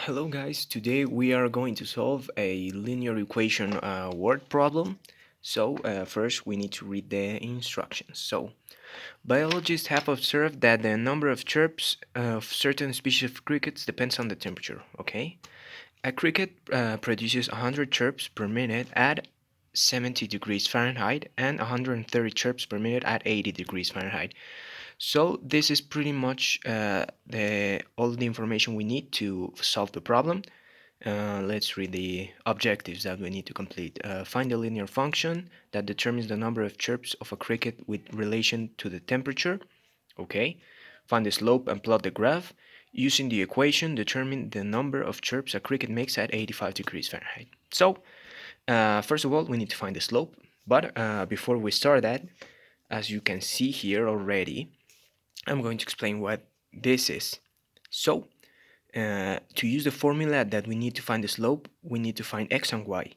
Hello guys, today we are going to solve a linear equation word problem. First we need to read the instructions. Biologists have observed that the number of chirps of certain species of crickets depends on the temperature, okay? A cricket produces 100 chirps per minute at 70 degrees Fahrenheit and 130 chirps per minute at 80 degrees Fahrenheit. So this is pretty much all the information we need to solve the problem. Let's read the objectives that we need to complete. Find a linear function that determines the number of chirps of a cricket with relation to the temperature. Okay. Find the slope and plot the graph. Using the equation, determine the number of chirps a cricket makes at 85 degrees Fahrenheit. First of all, we need to find the slope. But before we start that, as you can see here already, I'm going to explain what this is. To use the formula that we need to find the slope, we need to find x and y.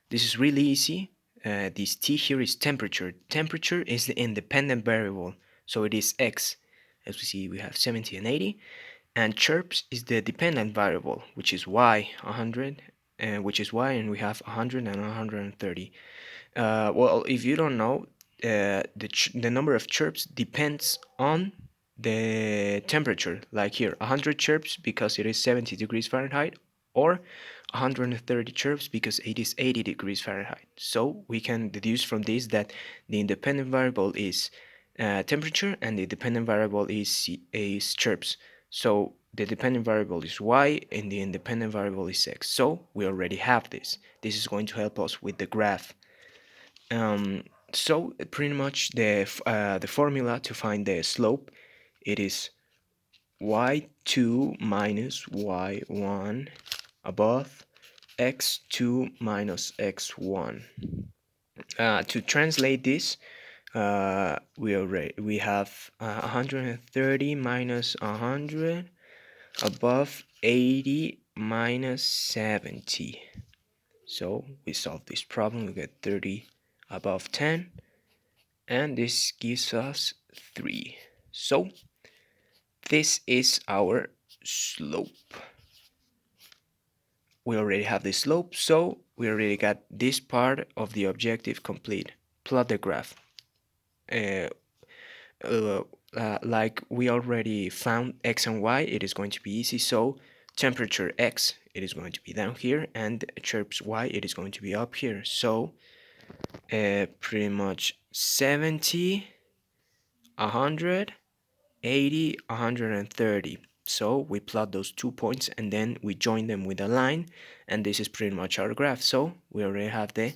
This is really easy. This t here is temperature. Temperature is the independent variable, so it is x. As we see, we have 70 and 80. And chirps is the dependent variable, which is y, 100, and we have 100 and 130. Well, if you don't know, the number of chirps depends on the temperature. Like here, 100 chirps because it is 70 degrees Fahrenheit, or 130 chirps because it is 80 degrees Fahrenheit. So we can deduce from this that the independent variable is temperature and the dependent variable is chirps. So the dependent variable is y and the independent variable is x. So we already have this. This is going to help us with the graph. Pretty much the formula to find the slope, it is y2 minus y1 above x2 minus x1. To translate this, we have 130 minus 100 above 80 minus 70. So we solve this problem, we get 30 above 10, and this gives us 3. So this is our slope. We already have the slope, so we already got this part of the objective complete. Plot the graph. Uh, like we already found x and y, it is going to be easy. So temperature x, it is going to be down here, and chirps y, it is going to be up here. So pretty much 70, 100, 80, 130. So we plot those 2 points and then we join them with a line, and this is pretty much our graph. So we already have the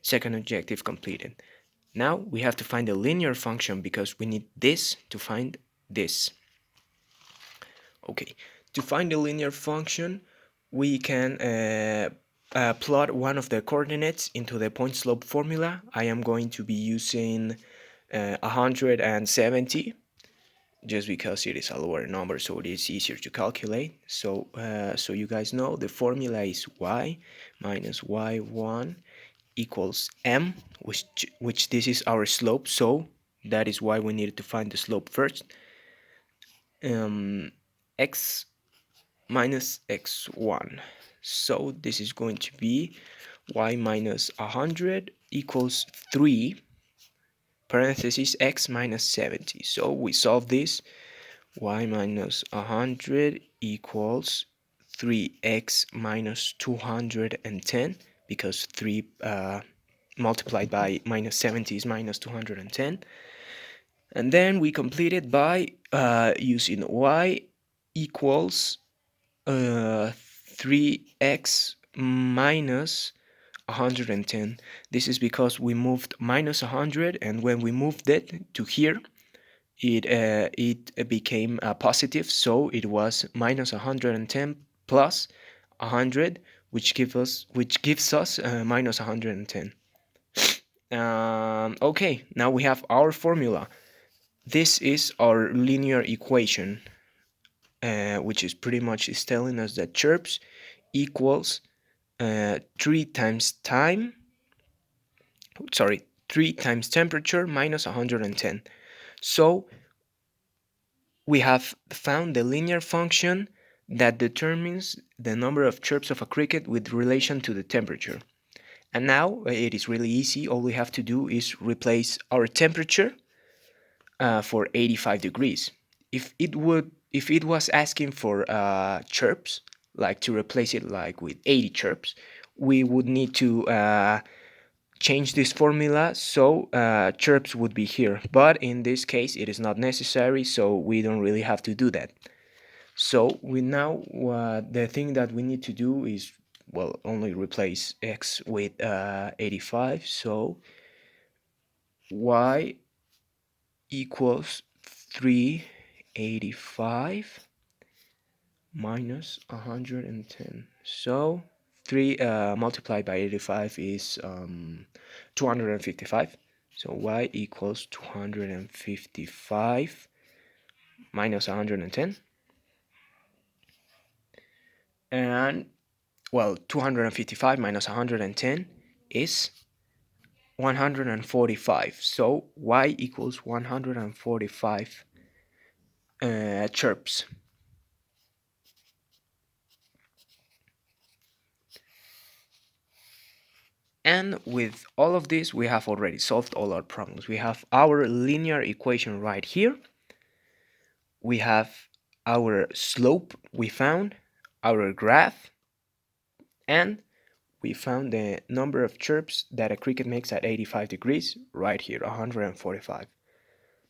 second objective completed. Now we have to find a linear function because we need this to find this. Okay, to find a linear function, we can plot one of the coordinates into the point slope formula. I am going to be using 170 just because it is a lower number, so it is easier to calculate. So you guys know the formula is y minus y1 equals m, which this is our slope, so that is why we needed to find the slope first. X minus x1. So this is going to be y minus 100 equals 3 parentheses x minus 70. So we solve this. Y minus 100 equals 3x minus 210, because 3 multiplied by minus 70 is minus 210. And then we complete it by using y equals 3x minus 110. This is because we moved minus 100, and when we moved it to here, it became positive, so it was minus 110 plus 100, which gives us minus 110. Okay, now we have our formula. This is our linear equation, which is pretty much is telling us that chirps equals 3 times temperature minus 110. So we have found the linear function that determines the number of chirps of a cricket with relation to the temperature. And now it is really easy. All we have to do is replace our temperature for 85 degrees. If it was asking for chirps, like to replace it like with 80 chirps, we would need to change this formula so chirps would be here. But in this case, it is not necessary, so we don't really have to do that. So we now the thing that we need to do is, well, only replace x with 85. So y equals 385 minus 110. So 3 multiplied by 85 is 255. So y equals 255 minus 110. And well, 255 minus 110 is 145. So y equals 145 chirps. And with all of this, we have already solved all our problems. We have our linear equation right here. We have our slope we found, our graph, and we found the number of chirps that a cricket makes at 85 degrees right here, 145.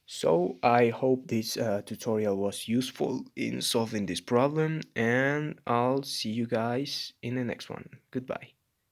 So I hope this tutorial was useful in solving this problem, and I'll see you guys in the next one. Goodbye.